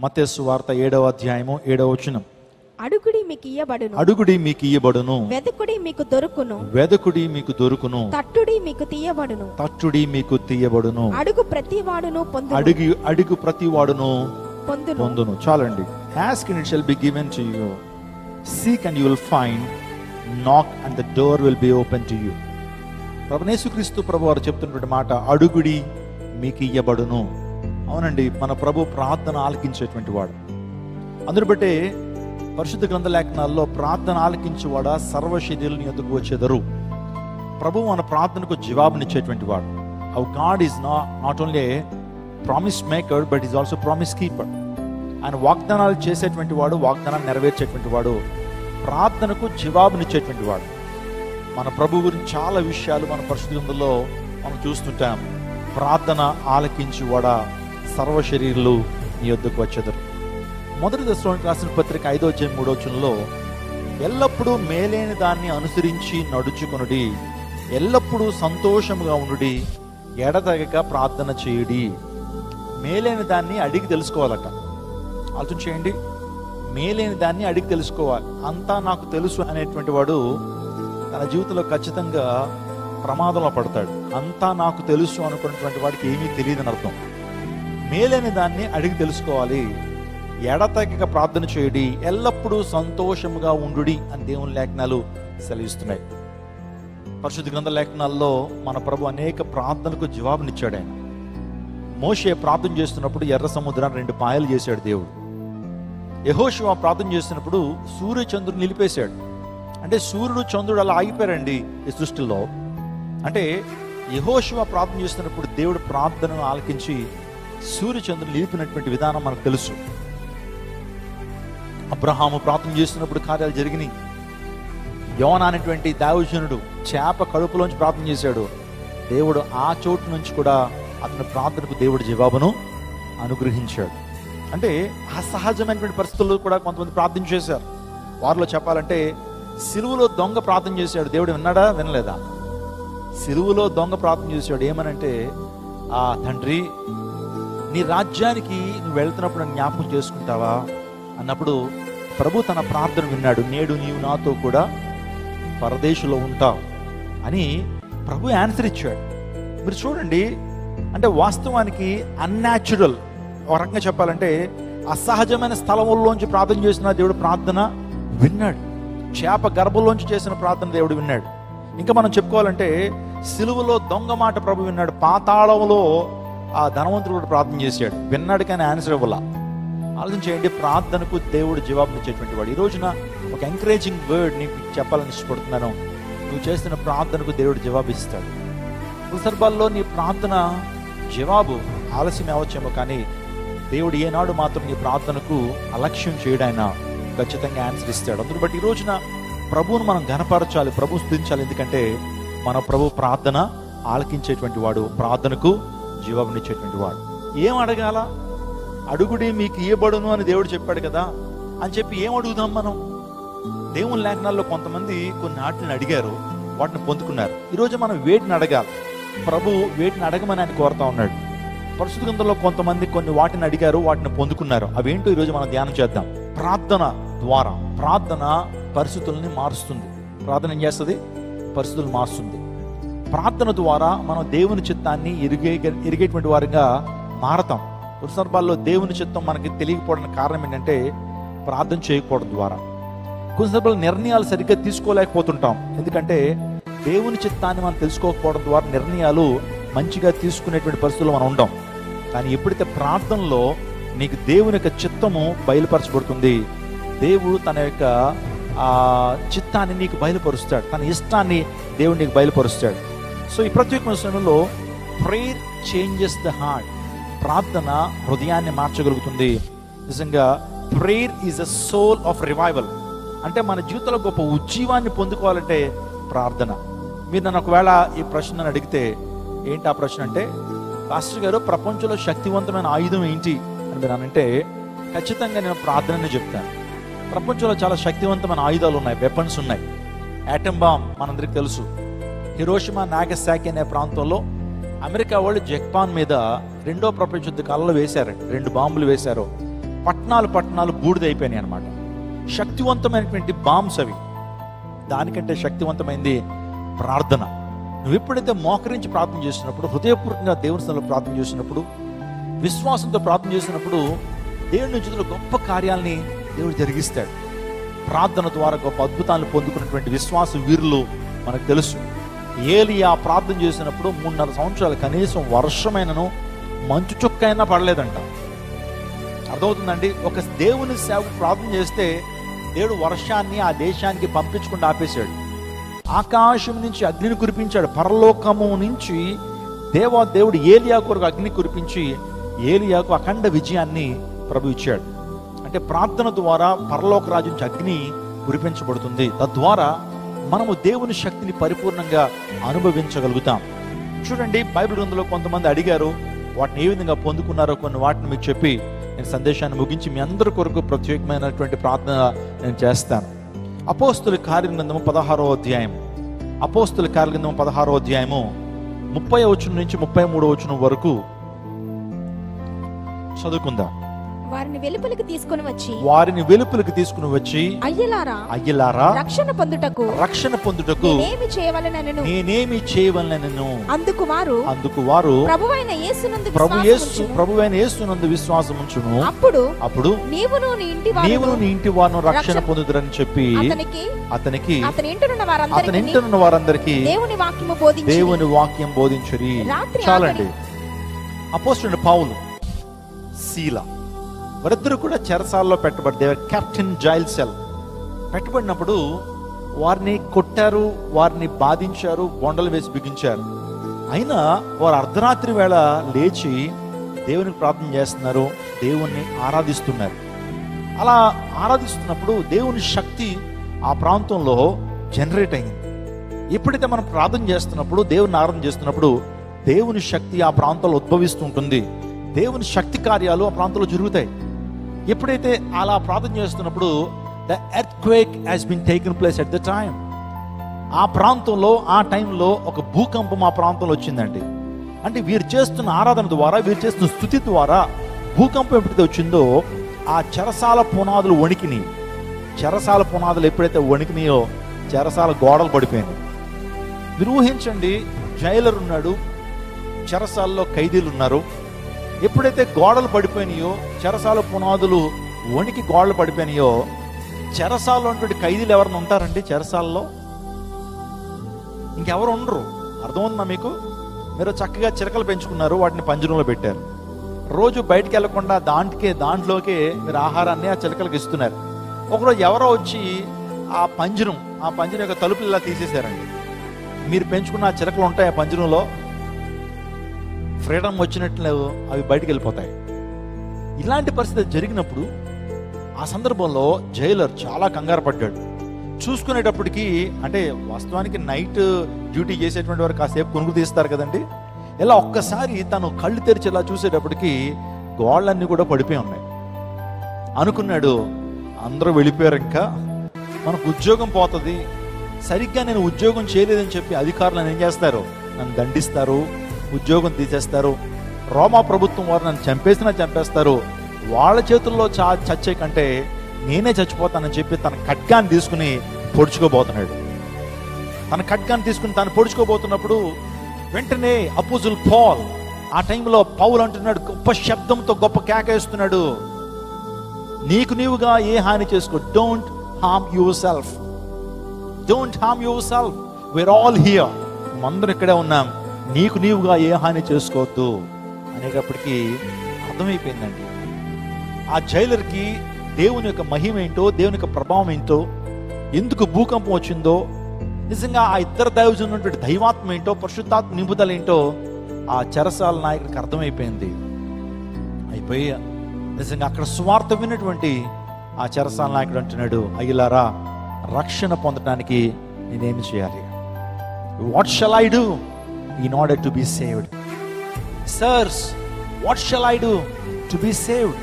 మత్తయి సువార్త 7వ అధ్యాయము 7వ వచనం. అడుగుడి మీకు ఇయ్యబడును, అడుగుడి మీకు ఇయ్యబడును, వెదకుడి మీకు దొరుకును, వెదకుడి మీకు దొరుకును, తట్టుడి మీకు తీయబడును, తట్టుడి మీకు తీయబడును, అడుగు ప్రతివాడును పొందును, అడుగు ప్రతి వాడును పొందును. పొందును. చాలండి. Ask and it shall be given to you, seek and you will find, knock and the door will be open to you. ప్రభువైన యేసుక్రీస్తు ప్రభు వారు చెప్తున్నటువంటి మాట, అడుగుడి మీకు ఇయ్యబడును. అవునండి, మన ప్రభు ప్రార్థన ఆలకించేటువంటి వాడు. అందును బట్టే పరిశుద్ధ గ్రంథ లేఖనాల్లో ప్రార్థన ఆలకించేవాడా సర్వశరీరుని యొద్దకు వచ్చేదరు. ప్రభు మన ప్రార్థనకు జవాబునిచ్చేటువంటి వాడు. Hour god is not only A promise maker but is also promise keeper. ఆయన వాగ్దానాలు చేసేటువంటి వాడు, వాగ్దానాలు నెరవేర్చేటువంటి వాడు, ప్రార్థనకు జవాబునిచ్చేటువంటి వాడు. మన ప్రభు గురించి చాలా విషయాలు మన పరిశుద్ధ గ్రంథంలో మనం చూస్తుంటాం. ప్రార్థన ఆలకించువాడా సర్వశరీరులు నీ యొద్దకు వచ్చేదరు. మొదటి దశలోనికి రాసిన పత్రిక 5వ అధ్యాయం 3వ వచనంలో, ఎల్లప్పుడూ మేలైన దాన్ని అనుసరించి నడుచుకొనుడి, ఎల్లప్పుడూ సంతోషముగా ఉండుడి, ఎడతెగక ప్రార్థన చేయుడి. మేలైన దాన్ని అడిగి తెలుసుకోవాలట. ఆలోచన చేయండి. మేలైన దాన్ని అడిగి తెలుసుకోవాలి. అంతా నాకు తెలుసు అనేటువంటి వాడు తన జీవితంలో ఖచ్చితంగా ప్రమాదంలో పడతాడు. అంతా నాకు తెలుసు అనుకున్నటువంటి వాడికి ఏమీ తెలియదని అర్థం. మేలైన దాన్ని అడిగి తెలుసుకోవాలి, ఎడతెగక ప్రార్థన చేయుడి, ఎల్లప్పుడూ సంతోషముగా ఉండుడి అని దేవుని లేఖనాలు సెలవిస్తున్నాయి. పరిశుద్ధ గ్రంథ లేఖనాల్లో మన ప్రభు అనేక ప్రార్థనలకు జవాబునిచ్చాడు. ఆయన మోషే ప్రార్థన చేస్తున్నప్పుడు ఎర్ర సముద్రాన్ని 2 పాయలు చేశాడు దేవుడు. యెహోషువ ప్రార్థన చేస్తున్నప్పుడు సూర్య చంద్రుడు నిలిపేశాడు. అంటే సూర్యుడు చంద్రుడు అలా ఆగిపోయారండి ఈ సృష్టిలో. అంటే యెహోషువ ప్రార్థన చేస్తున్నప్పుడు దేవుడు ప్రార్థనను ఆలకించి సూర్య చంద్రుడు నిలిపినటువంటి విధానం మనకు తెలుసు. అబ్రహాము ప్రార్థన చేస్తున్నప్పుడు కార్యాలు జరిగినాయి. యోనా అనేటువంటి దైవజనుడు చేప కడుపులోంచి ప్రార్థన చేశాడు. దేవుడు ఆ చోటు నుంచి కూడా అతని ప్రార్థనకు దేవుడు జవాబును అనుగ్రహించాడు. అంటే అసహజమైనటువంటి పరిస్థితుల్లో కూడా కొంతమంది ప్రార్థన చేశారు. వారిలో చెప్పాలంటే సిలువలో దొంగ ప్రార్థన చేశాడు. దేవుడు విన్నాడా వినలేదా? సిలువలో దొంగ ప్రార్థన చేశాడు. ఏమనంటే, ఆ తండ్రి, నీ రాజ్యానికి నువ్వు వెళ్తున్నప్పుడు నన్ను జ్ఞాపకం చేసుకుంటావా అన్నప్పుడు ప్రభు తన ప్రార్థన విన్నాడు. నేడు నీవు నాతో కూడా పరదేశంలో ఉంటావు అని ప్రభు ఆన్సర్ ఇచ్చాడు. మీరు చూడండి, అంటే వాస్తవానికి అన్యాచురల్, ఒక రకంగా చెప్పాలంటే అసహజమైన స్థలంలోంచి ప్రార్థన చేసిన దేవుడు ప్రార్థన విన్నాడు. చేప గర్భంలోంచి చేసిన ప్రార్థన దేవుడు విన్నాడు. ఇంకా మనం చెప్పుకోవాలంటే సిలువలో దొంగ మాట ప్రభు విన్నాడు. పాతాళంలో ఆ ధనవంతుడు కూడా ప్రార్థన చేశాడు, విన్నాడు, కానీ ఆన్సర్ ఇవ్వాల. ఆలోచన చేయండి, ప్రార్థనకు దేవుడు జవాబునిచ్చేటువంటి వాడు. ఈ రోజున ఒక ఎంకరేజింగ్ వర్డ్ నీకు చెప్పాలని ఇష్టపడుతున్నాను. నువ్వు చేస్తున్న ప్రార్థనకు దేవుడు జవాబు ఇస్తాడు. సందర్భాల్లో నీ ప్రార్థన జవాబు ఆలస్యం అవ్వచ్చేమో, కానీ దేవుడు ఏనాడు మాత్రం నీ ప్రార్థనకు అలక్ష్యం చేయడాయన ఖచ్చితంగా ఆన్సర్ ఇస్తాడు. అందును బట్టి ఈ రోజున ప్రభువును మనం ఘనపరచాలి, ప్రభు స్తుతించాలి. ఎందుకంటే మన ప్రభు ప్రార్థన ఆలకించేటువంటి వాడు, ప్రార్థనకు జవాబునిచ్చేటువంటి వాడు. ఏం అడగాల? అడుగుడి మీకు ఇయ్యబడును అని దేవుడు చెప్పాడు కదా అని చెప్పి ఏం అడుగుదాం మనం? దేవుని లేఖనాల్లో కొంతమంది కొన్ని వాటిని అడిగారు, వాటిని పొందుకున్నారు. ఈరోజు మనం వేటిని అడగాలి? ప్రభు వేటిని అడగమని ఆయన కోరుతా ఉన్నాడు. పరిశుద్ధ గ్రంథంలో కొంతమంది కొన్ని వాటిని అడిగారు, వాటిని పొందుకున్నారు. అవేంటో ఈరోజు మనం ధ్యానం చేద్దాం. ప్రార్థన ద్వారా, ప్రార్థన పరిస్థితుల్ని మారుస్తుంది. ప్రార్థన ఏం చేస్తుంది? పరిస్థితులు మారుస్తుంది. ప్రార్థన ద్వారా మనం దేవుని చిత్తాన్ని ఎరిగేటువంటి వారిగా మారతాం. కొన్ని సందర్భాల్లో దేవుని చిత్తం మనకి తెలియకపోవడానికి కారణం ఏంటంటే ప్రార్థన చేయకపోవడం ద్వారా. కొన్ని సందర్భాల్లో నిర్ణయాలు సరిగ్గా తీసుకోలేకపోతుంటాం, ఎందుకంటే దేవుని చిత్తాన్ని మనం తెలుసుకోకపోవడం ద్వారా నిర్ణయాలు మంచిగా తీసుకునేటువంటి పరిస్థితుల్లో మనం ఉంటాం. కానీ ఎప్పుడైతే ప్రార్థనలో నీకు దేవుని యొక్క చిత్తము బయలుపరచబడుతుంది, దేవుడు తన యొక్క చిత్తాన్ని నీకు బయలుపరుస్తాడు, తన ఇష్టాన్ని దేవుడు నీకు బయలుపరుస్తాడు. సో ఈ ప్రత్యేకమైన సమయంలో ప్రేయర్ చేంజెస్ ద హార్ట్. ప్రార్థన హృదయాన్ని మార్చగలుగుతుంది. నిజంగా prayer is a soul of revival. అంటే మన జీవితంలో గొప్ప ఉజ్జీవాన్ని పొందుకోవాలంటే ప్రార్థన. మీరు నన్ను ఒకవేళ ఈ ప్రశ్నను అడిగితే ఏంటి ఆ ప్రశ్న అంటే, పాస్టర్ గారు ప్రపంచంలో శక్తివంతమైన ఆయుధం ఏంటి అని మీరు అంటే ఖచ్చితంగా నేను ప్రార్థననే చెప్తాను. ప్రపంచంలో చాలా శక్తివంతమైన ఆయుధాలు ఉన్నాయి, వెపన్స్ ఉన్నాయి. యాటమ్ బాంబ్ మనందరికి తెలుసు. హిరోషిమా నాగసాకి అనే ప్రాంతంలో అమెరికా వాళ్ళు జపాన్ మీద 2వ ప్రపంచ యుద్ధ కాలంలో వేశారు, 2 బాంబులు వేశారు. పట్టణాలు బూడిదైపోయినాయి అనమాట. శక్తివంతమైనటువంటి బాంబ్స్ అవి. దానికంటే శక్తివంతమైంది ప్రార్థన. నువ్వు ఎప్పుడైతే మోకరించి ప్రార్థన చేసినప్పుడు, హృదయపూర్వకంగా దేవుని స్థలంలో ప్రార్థన చేసినప్పుడు, విశ్వాసంతో ప్రార్థన చేసినప్పుడు, దేవుని నుంచి గొప్ప కార్యాలని దేవుడు జరిగిస్తాడు. ప్రార్థన ద్వారా గొప్ప అద్భుతాలను పొందుకున్నటువంటి విశ్వాస వీరులు మనకు తెలుసు. ఏలియా ప్రార్థన చేసినప్పుడు 3.5 సంవత్సరాలు కనీసం వర్షమైనను మంచు చుక్క అయినా పడలేదంట. అర్థమవుతుందండి? ఒక దేవుని సేవకు ప్రార్థన చేస్తే దేవుడు వర్షాన్ని ఆ దేశానికి పంపించకుండా ఆపేశాడు. ఆకాశం నుంచి అగ్నిని కురిపించాడు. పరలోకము నుంచి దేవుడు ఏలియా కొరకు అగ్ని కురిపించి ఏలియాకు అఖండ విజయాన్ని ప్రభు ఇచ్చాడు. అంటే ప్రార్థన ద్వారా పరలోక రాజు నుంచి అగ్ని కురిపించబడుతుంది. తద్వారా మనము దేవుని శక్తిని పరిపూర్ణంగా అనుభవించగలుగుతాం. చూడండి, బైబిల్ గ్రంథంలో కొంతమంది అడిగారు, వాటిని ఏ విధంగా పొందుకున్నారో కొన్ని వాటిని మీకు చెప్పి నేను సందేశాన్ని ముగించి మీ అందరి కొరకు ప్రత్యేకమైనటువంటి ప్రార్థన నేను చేస్తాను. అపోస్తుల కార్యగ్రంథము 16వ అధ్యాయం. అపోస్తుల కార్యగ్రంథము 16వ అధ్యాయము 30వ వచనం నుంచి 33వ వచనం వరకు చదువుకుందాం. వారిని వెలుపలికి తీసుకుని వచ్చి అయ్యలారా రక్షణ పొందుటకు నేనేమి చేయవలెనను. అందుకు వారు ప్రభువైన యేసునందు విశ్వాసముంచును. అప్పుడు నీవును నీ ఇంటి వారును రక్షణ పొందుదురని చెప్పి అతనికి అతని ఇంటనున్న వారందరికీ దేవుని వాక్యం బోధించురి. చాలండి. అపోస్తలుడైన పౌలు, సీల వారిద్దరు కూడా చెరసాల్లో పెట్టబడి కెప్టెన్ జైల్ సెల్ పెట్టబడినప్పుడు వారిని కొట్టారు, వారిని బాధించారు, బొండలు వేసి బిగించారు. అయినా వారు అర్ధరాత్రి వేళ లేచి దేవునికి ప్రార్థన చేస్తున్నారు, దేవుణ్ణి ఆరాధిస్తున్నారు. అలా ఆరాధిస్తున్నప్పుడు దేవుని శక్తి ఆ ప్రాంతంలో జనరేట్ అయింది. ఎప్పుడైతే మనం ప్రార్థన చేస్తున్నప్పుడు, దేవుని ఆరాధన చేస్తున్నప్పుడు దేవుని శక్తి ఆ ప్రాంతంలో ఉద్భవిస్తుంటుంది. దేవుని శక్తి కార్యాలు ఆ ప్రాంతంలో జరుగుతాయి. ఎప్పుడైతే అలా ప్రార్థన చేస్తున్నప్పుడు the earthquake has been taken place at the time. ఆ ప్రాంతంలో ఆ టైంలో ఒక భూకంపం ఆ ప్రాంతంలో వచ్చిందండి. అంటే వీరు చేస్తున్న ఆరాధన ద్వారా, వీరు చేస్తున్న స్తుతి ద్వారా భూకంపం ఎప్పుడైతే వచ్చిందో ఆ చెరసాల పునాదులు వణికినాయి. చెరసాల పునాదులు ఎప్పుడైతే వణికినాయో చెరసాల గోడలు పడిపోయినాయి. మీరు ఊహించండి, జైలర్ ఉన్నాడు, చెరసాల్లో ఖైదీలు ఉన్నారు. ఎప్పుడైతే గోడలు పడిపోయినాయో, చెరసాల పునాదులు వణికి గోడలు పడిపోయినాయో, చెరసాల్లో ఉన్నటువంటి ఖైదీలు ఎవరైనా ఉంటారండి? చెరసాల్లో ఇంకెవరు ఉండరు. అర్థమవుతుందా మీకు? మీరు చక్కగా చిలకలు పెంచుకున్నారు, వాటిని పంజరంలో పెట్టారు. రోజు బయటికి వెళ్లకుండా దాంట్లోకే మీరు ఆహారాన్ని ఆ చిలకలకు ఇస్తున్నారు. ఒకరోజు ఎవరో వచ్చి ఆ పంజరం యొక్క తలుపులు ఇలా తీసేశారండి. మీరు పెంచుకున్న ఆ చిలకలు ఉంటాయి ఆ పంజరంలో, ఫ్రీడమ్ వచ్చినట్లు అవి బయటికి వెళ్ళిపోతాయి. ఇలాంటి పరిస్థితి జరిగినప్పుడు ఆ సందర్భంలో జైలర్ చాలా కంగారు పడ్డాడు. చూసుకునేటప్పటికి, అంటే వాస్తవానికి నైట్ డ్యూటీ చేసేటువంటి వారు కాసేపు కొనుగు తీస్తారు కదండి. ఇలా ఒక్కసారి తను కళ్ళు తెరిచి ఇలా చూసేటప్పటికి గోళ్ళన్నీ కూడా పడిపోయి ఉన్నాయి. అనుకున్నాడు, అందరూ వెళ్ళిపోయారు, ఇంకా మనకు ఉద్యోగం పోతుంది. సరిగ్గా నేను ఉద్యోగం చేయలేదని చెప్పి అధికారులను ఏం చేస్తారు? నన్ను దండిస్తారు, ఉద్యోగం తీసేస్తారు. రోమా ప్రభుత్వం వారు నన్ను చంపేస్తారు. వాళ్ళ చేతుల్లో చచ్చే కంటే నేనే చచ్చిపోతానని చెప్పి తన ఖడ్గాన్ని తీసుకుని పొడుచుకోబోతున్నాడు. తన ఖడ్గాన్ని తీసుకుని తాను పొడుచుకోబోతున్నప్పుడు వెంటనే అపోజిల్ పాల్, ఆ టైంలో పౌలు అంటున్నాడు, గొప్ప శబ్దంతో గొప్ప కేకేస్తున్నాడు, నీకు నీవుగా ఏ హాని చేసుకో. Don't harm yourself, don't harm yourself, we're all here, అందరం ఇక్కడే ఉన్నాం, నీకు నీవుగా ఏ హాని చేసుకోవద్దు అనేటప్పటికీ అర్థమైపోయిందండి ఆ జైలర్కి దేవుని యొక్క మహిమ ఏంటో, దేవుని యొక్క ప్రభావం ఏంటో, ఎందుకు భూకంపం వచ్చిందో, నిజంగా ఆ ఇద్దరు దైవజనులు ఉన్నటువంటి దైవాత్మ ఏంటో, పరిశుద్ధాత్మ నింపుదల ఏంటో ఆ చెరసాల నాయకుడికి అర్థమైపోయింది. అయిపోయి నిజంగా అక్కడ స్వార్థ విన్నటువంటి ఆ చెరసాల నాయకుడు అంటున్నాడు, అయ్యలారా రక్షణ పొందడానికి నేనేమి చేయాలి? What shall I do in order to be saved? Sirs, what shall I do to be saved?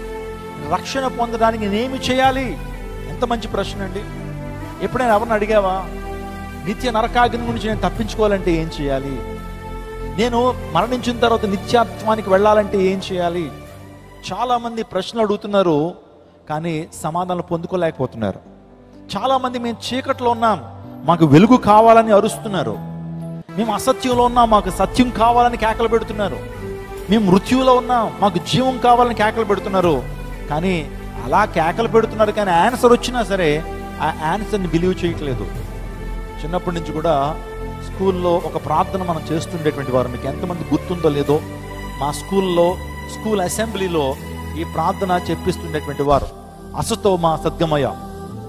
రక్షణ పొందడానికి నేనేమి చేయాలి? ఎంత మంచి ప్రశ్న అండి. ఎప్పుడైనా ఎవరిని అడిగావా, నిత్య నరకాగ్ని నుంచి నేను తప్పించుకోవాలంటే ఏం చేయాలి? నేను మరణించిన తర్వాత నిత్యాత్వానికి వెళ్ళాలంటే ఏం చేయాలి? చాలా మంది ప్రశ్నలు అడుగుతున్నారు. కానీ సమాధానం పొందుకోలేకపోతున్నారు. చాలామంది మేము చీకట్లో ఉన్నాం, మాకు వెలుగు కావాలని అరుస్తున్నారు. మేము అసత్యంలో ఉన్నాం, మాకు సత్యం కావాలని కేకలు పెడుతున్నారు. మేము మృత్యువులో ఉన్నాం, మాకు జీవం కావాలని కేకలు పెడుతున్నారు. కానీ అలా కేకలు పెడుతున్నారు, కానీ ఆన్సర్ వచ్చినా సరే ఆ ఆన్సర్ని బిలీవ్ చేయట్లేదు. చిన్నప్పటి నుంచి కూడా స్కూల్లో ఒక ప్రార్థన మనం చేస్తుండేటువంటి వారు, మీకు ఎంతమంది గుర్తుందో లేదో, మా స్కూల్లో స్కూల్ అసెంబ్లీలో ఈ ప్రార్థన చెప్పిస్తుండేటువంటి వారు. అసతోమ సద్గమయ,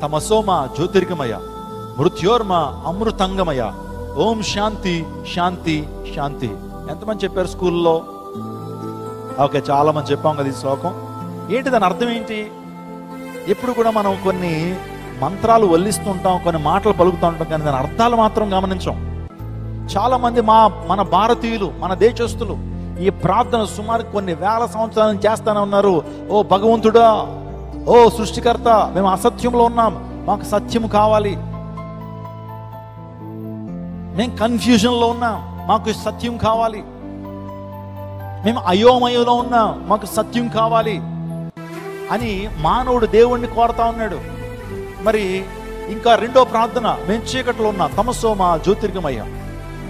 తమసోమ జ్యోతిర్గమయ, మృత్యోర్మ అమృతంగమయ, ఓం శాంతి శాంతి శాంతి. ఎంతమంది చెప్పారు స్కూల్లో? ఓకే, చాలా మంది చెప్పాం కదా ఈ శ్లోకం. ఏంటి దాని అర్థం ఏంటి? ఎప్పుడు కూడా మనం కొన్ని మంత్రాలు వల్లిస్తుంటాం, కొన్ని మాటలు పలుకుతూ ఉంటాం, కానీ దాని అర్థాలు మాత్రం గమనించాం. చాలా మంది మన భారతీయులు, మన దేశస్తులు ఈ ప్రార్థన సుమారు కొన్ని వేల సంవత్సరాల నుంచి చేస్తానే ఉన్నారు. ఓ భగవంతుడా, ఓ సృష్టికర్త, మేము అసత్యంలో ఉన్నాం, మాకు సత్యము కావాలి. మేము కన్ఫ్యూజన్లో ఉన్నాం, మాకు సత్యం కావాలి. మేము అయోమయంలో ఉన్నాం, మాకు సత్యం కావాలి అని మానవుడు దేవుణ్ణి కోరుతా ఉన్నాడు. మరి ఇంకా రెండో ప్రార్థన, మేము చీకట్లో ఉన్నాం, తమసోమ జ్యోతిర్గమయ,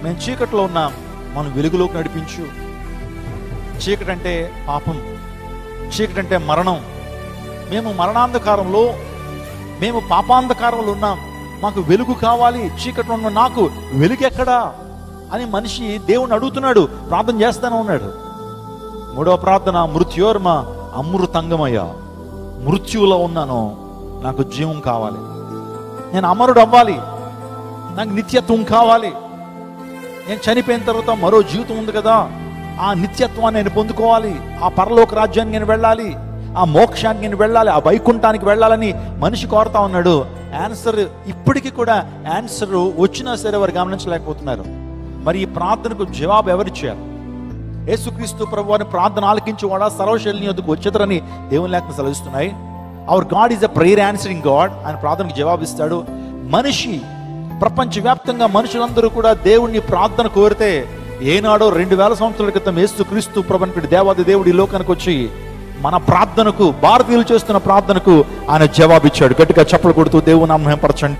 మేము చీకట్లో ఉన్నాం, మనం వెలుగులోకి నడిపించు. చీకటి అంటే పాపం, చీకటి అంటే మరణం. మేము మరణాంధకారంలో, మేము పాపాంధకారంలో ఉన్నాం, మాకు వెలుగు కావాలి. చీకట్లో ఉన్న నాకు వెలుగు ఎక్కడా అని మనిషి దేవుణ్ణి అడుగుతున్నాడు, ప్రార్థన చేస్తానే ఉన్నాడు. మూడవ ప్రార్థన, మృత్యోర్మ అమృతంగమయ, మృత్యువులో ఉన్నాను, నాకు జీవం కావాలి, నేను అమరుడు అవ్వాలి, నాకు నిత్యత్వం కావాలి. నేను చనిపోయిన తర్వాత మరో జీవితం ఉంది కదా, ఆ నిత్యత్వాన్ని నేను పొందుకోవాలి, ఆ పరలోక రాజ్యానికి నేను వెళ్ళాలి, ఆ మోక్షానికి నేను వెళ్ళాలి, ఆ వైకుంఠానికి వెళ్ళాలని మనిషి కోరుతా ఉన్నాడు. ఆన్సర్ ఇప్పటికీ కూడా ఆన్సర్ వచ్చినా సరే వారు గమనించలేకపోతున్నారు. మరి ఈ ప్రార్థనకు జవాబు ఎవరిచ్చారు? యేసుక్రీస్తు ప్రభువాని ప్రార్థన ఆలకించేవాడా సర్వశైలిని వద్దకు వచ్చేదరని దేవుని లేఖనాలు సెలవిస్తున్నాయి. Our god is a prayer answering god. ఆయన ప్రార్థనకు జవాబిస్తాడు. మనిషి ప్రపంచవ్యాప్తంగా మనుషులందరూ కూడా దేవుణ్ణి ప్రార్థన కోరితే ఏనాడో 2000 సంవత్సరాల క్రితం యేసుక్రీస్తు ప్రభుని దేవాది దేవుడి లోకానికి వచ్చి మన ప్రార్థనకు, భారతీయులు చేస్తున్న ప్రార్థనకు ఆయన జవాబిచ్చాడు. గట్టిగా చప్పలు కొడుతూ దేవుని నామం మహిమపరచండి.